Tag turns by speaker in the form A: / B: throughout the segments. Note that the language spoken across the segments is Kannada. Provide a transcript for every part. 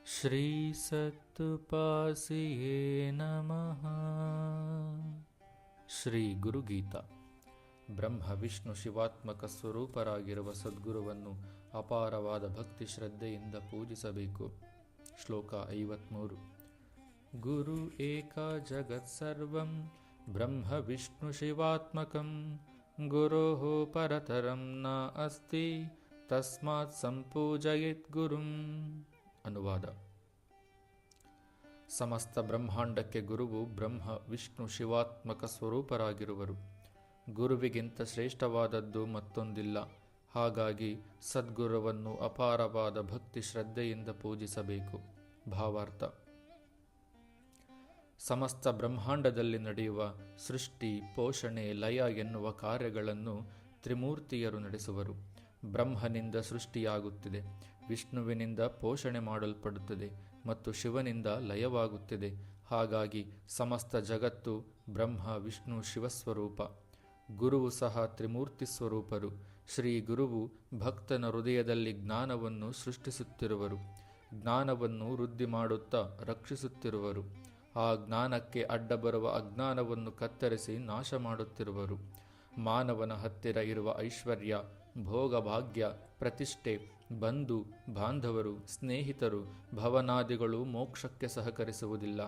A: ಶ್ರೀ ಸತ್ತುಪಾಸಿಯೇ ನಮಃ. ಶ್ರೀ ಗುರುಗೀತಾ. ಬ್ರಹ್ಮ ವಿಷ್ಣು ಶಿವಾತ್ಮಕ ಸ್ವರೂಪರಾಗಿರುವ ಸದ್ಗುರುವನ್ನು ಅಪಾರವಾದ ಭಕ್ತಿ ಶ್ರದ್ಧೆಯಿಂದ ಪೂಜಿಸಬೇಕು. ಶ್ಲೋಕ 53. ಗುರು ಏಕ ಜಗತ್ಸರ್ವಂ ಬ್ರಹ್ಮ ವಿಷ್ಣು ಶಿವಾತ್ಮಕಂ ಗುರೋಃ ಪರತರಂ ನ ಅಸ್ತಿ ತಸ್ಮಾತ್ ಸಂಪೂಜಯೇತ್ ಗುರುಂ. ಅನುವಾದ. ಸಮಸ್ತ ಬ್ರಹ್ಮಾಂಡಕ್ಕೆ ಗುರುವು ಬ್ರಹ್ಮ ವಿಷ್ಣು ಶಿವಾತ್ಮಕ ಸ್ವರೂಪರಾಗಿರುವರು. ಗುರುವಿಗಿಂತ ಶ್ರೇಷ್ಠವಾದದ್ದು ಮತ್ತೊಂದಿಲ್ಲ. ಹಾಗಾಗಿ ಸದ್ಗುರುವನ್ನು ಅಪಾರವಾದ ಭಕ್ತಿ ಶ್ರದ್ಧೆಯಿಂದ ಪೂಜಿಸಬೇಕು. ಭಾವಾರ್ಥ. ಸಮಸ್ತ ಬ್ರಹ್ಮಾಂಡದಲ್ಲಿ ನಡೆಯುವ ಸೃಷ್ಟಿ, ಪೋಷಣೆ, ಲಯ ಎನ್ನುವ ಕಾರ್ಯಗಳನ್ನು ತ್ರಿಮೂರ್ತಿಯರು ನಡೆಸುವರು. ಬ್ರಹ್ಮನಿಂದ ಸೃಷ್ಟಿಯಾಗುತ್ತಿದೆ, ವಿಷ್ಣುವಿನಿಂದ ಪೋಷಣೆ ಮಾಡಲ್ಪಡುತ್ತದೆ ಮತ್ತು ಶಿವನಿಂದ ಲಯವಾಗುತ್ತಿದೆ. ಹಾಗಾಗಿ ಸಮಸ್ತ ಜಗತ್ತು ಬ್ರಹ್ಮ ವಿಷ್ಣು ಶಿವಸ್ವರೂಪ. ಗುರುವು ಸಹ ತ್ರಿಮೂರ್ತಿ ಸ್ವರೂಪರು. ಶ್ರೀ ಗುರುವು ಭಕ್ತನ ಹೃದಯದಲ್ಲಿ ಜ್ಞಾನವನ್ನು ಸೃಷ್ಟಿಸುತ್ತಿರುವರು. ಜ್ಞಾನವನ್ನು ವೃದ್ಧಿ ಮಾಡುತ್ತಾ ರಕ್ಷಿಸುತ್ತಿರುವರು. ಆ ಜ್ಞಾನಕ್ಕೆ ಅಡ್ಡಬರುವ ಅಜ್ಞಾನವನ್ನು ಕತ್ತರಿಸಿ ನಾಶ ಮಾಡುತ್ತಿರುವರು. ಮಾನವನ ಹತ್ತಿರ ಇರುವ ಐಶ್ವರ್ಯ, ಭೋಗಭಾಗ್ಯ, ಪ್ರತಿಷ್ಠೆ, ಬಂಧು ಬಾಂಧವರು, ಸ್ನೇಹಿತರು, ಭವನಾದಿಗಳು ಮೋಕ್ಷಕ್ಕೆ ಸಹಕರಿಸುವುದಿಲ್ಲ.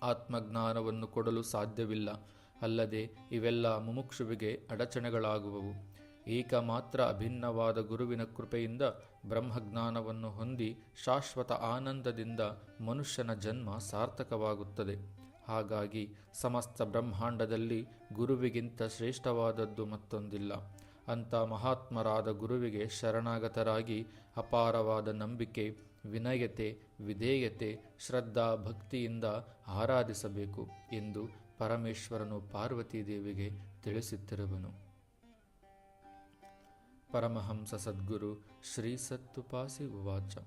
A: ಆತ್ಮಜ್ಞಾನವನ್ನು ಕೊಡಲು ಸಾಧ್ಯವಿಲ್ಲ. ಅಲ್ಲದೆ ಇವೆಲ್ಲ ಮುಮುಕ್ಷುವಿಗೆ ಅಡಚಣೆಗಳಾಗುವವು. ಏಕಮಾತ್ರ ಅಭಿನ್ನವಾದ ಗುರುವಿನ ಕೃಪೆಯಿಂದ ಬ್ರಹ್ಮಜ್ಞಾನವನ್ನು ಹೊಂದಿ ಶಾಶ್ವತ ಆನಂದದಿಂದ ಮನುಷ್ಯನ ಜನ್ಮ ಸಾರ್ಥಕವಾಗುತ್ತದೆ. ಹಾಗಾಗಿ ಸಮಸ್ತ ಬ್ರಹ್ಮಾಂಡದಲ್ಲಿ ಗುರುವಿಗಿಂತ ಶ್ರೇಷ್ಠವಾದದ್ದು ಮತ್ತೊಂದಿಲ್ಲ. ಅಂಥ ಮಹಾತ್ಮರಾದ ಗುರುವಿಗೆ ಶರಣಾಗತರಾಗಿ ಅಪಾರವಾದ ನಂಬಿಕೆ, ವಿನಯತೆ, ವಿಧೇಯತೆ, ಶ್ರದ್ಧಾ ಭಕ್ತಿಯಿಂದ ಆರಾಧಿಸಬೇಕು ಎಂದು ಪರಮೇಶ್ವರನು ಪಾರ್ವತೀದೇವಿಗೆ ತಿಳಿಸುತ್ತಿರುವನು. ಪರಮಹಂಸ ಸದ್ಗುರು ಶ್ರೀ ಸತ್ತುಪಾಸಿ ಉವಾಚ.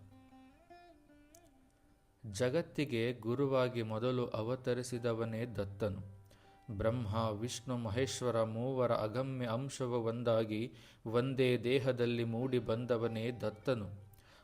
A: ಜಗತ್ತಿಗೆ ಗುರುವಾಗಿ ಮೊದಲು ಅವತರಿಸಿದವನೇ ದತ್ತನು. ಬ್ರಹ್ಮ ವಿಷ್ಣು ಮಹೇಶ್ವರ ಮೂವರ ಅಗಮ್ಯ ಅಂಶವು ಒಂದಾಗಿ ಒಂದೇ ದೇಹದಲ್ಲಿ ಮೂಡಿ ಬಂದವನೇ ದತ್ತನು.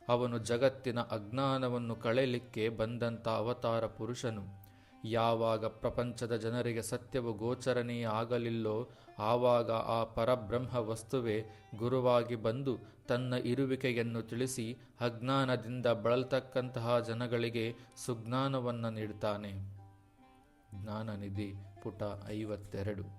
A: ಅವನು ಜಗತ್ತಿನ ಅಜ್ಞಾನವನ್ನು ಕಳೆಯಲಿಕ್ಕೆ ಬಂದಂಥ ಅವತಾರ ಪುರುಷನು. ಯಾವಾಗ ಪ್ರಪಂಚದ ಜನರಿಗೆ ಸತ್ಯವು ಗೋಚರಣೆ ಆಗಲಿಲ್ಲೋ ಆವಾಗ ಆ ಪರಬ್ರಹ್ಮ ವಸ್ತುವೇ ಗುರುವಾಗಿ ಬಂದು ತನ್ನ ಇರುವಿಕೆಯನ್ನು ತಿಳಿಸಿ ಅಜ್ಞಾನದಿಂದ ಬಳಲ್ತಕ್ಕಂತಹ ಜನಗಳಿಗೆ ಸುಜ್ಞಾನವನ್ನು ನೀಡುತ್ತಾನೆ. ಜ್ಞಾನನಿಧಿ ಪುಟ 52.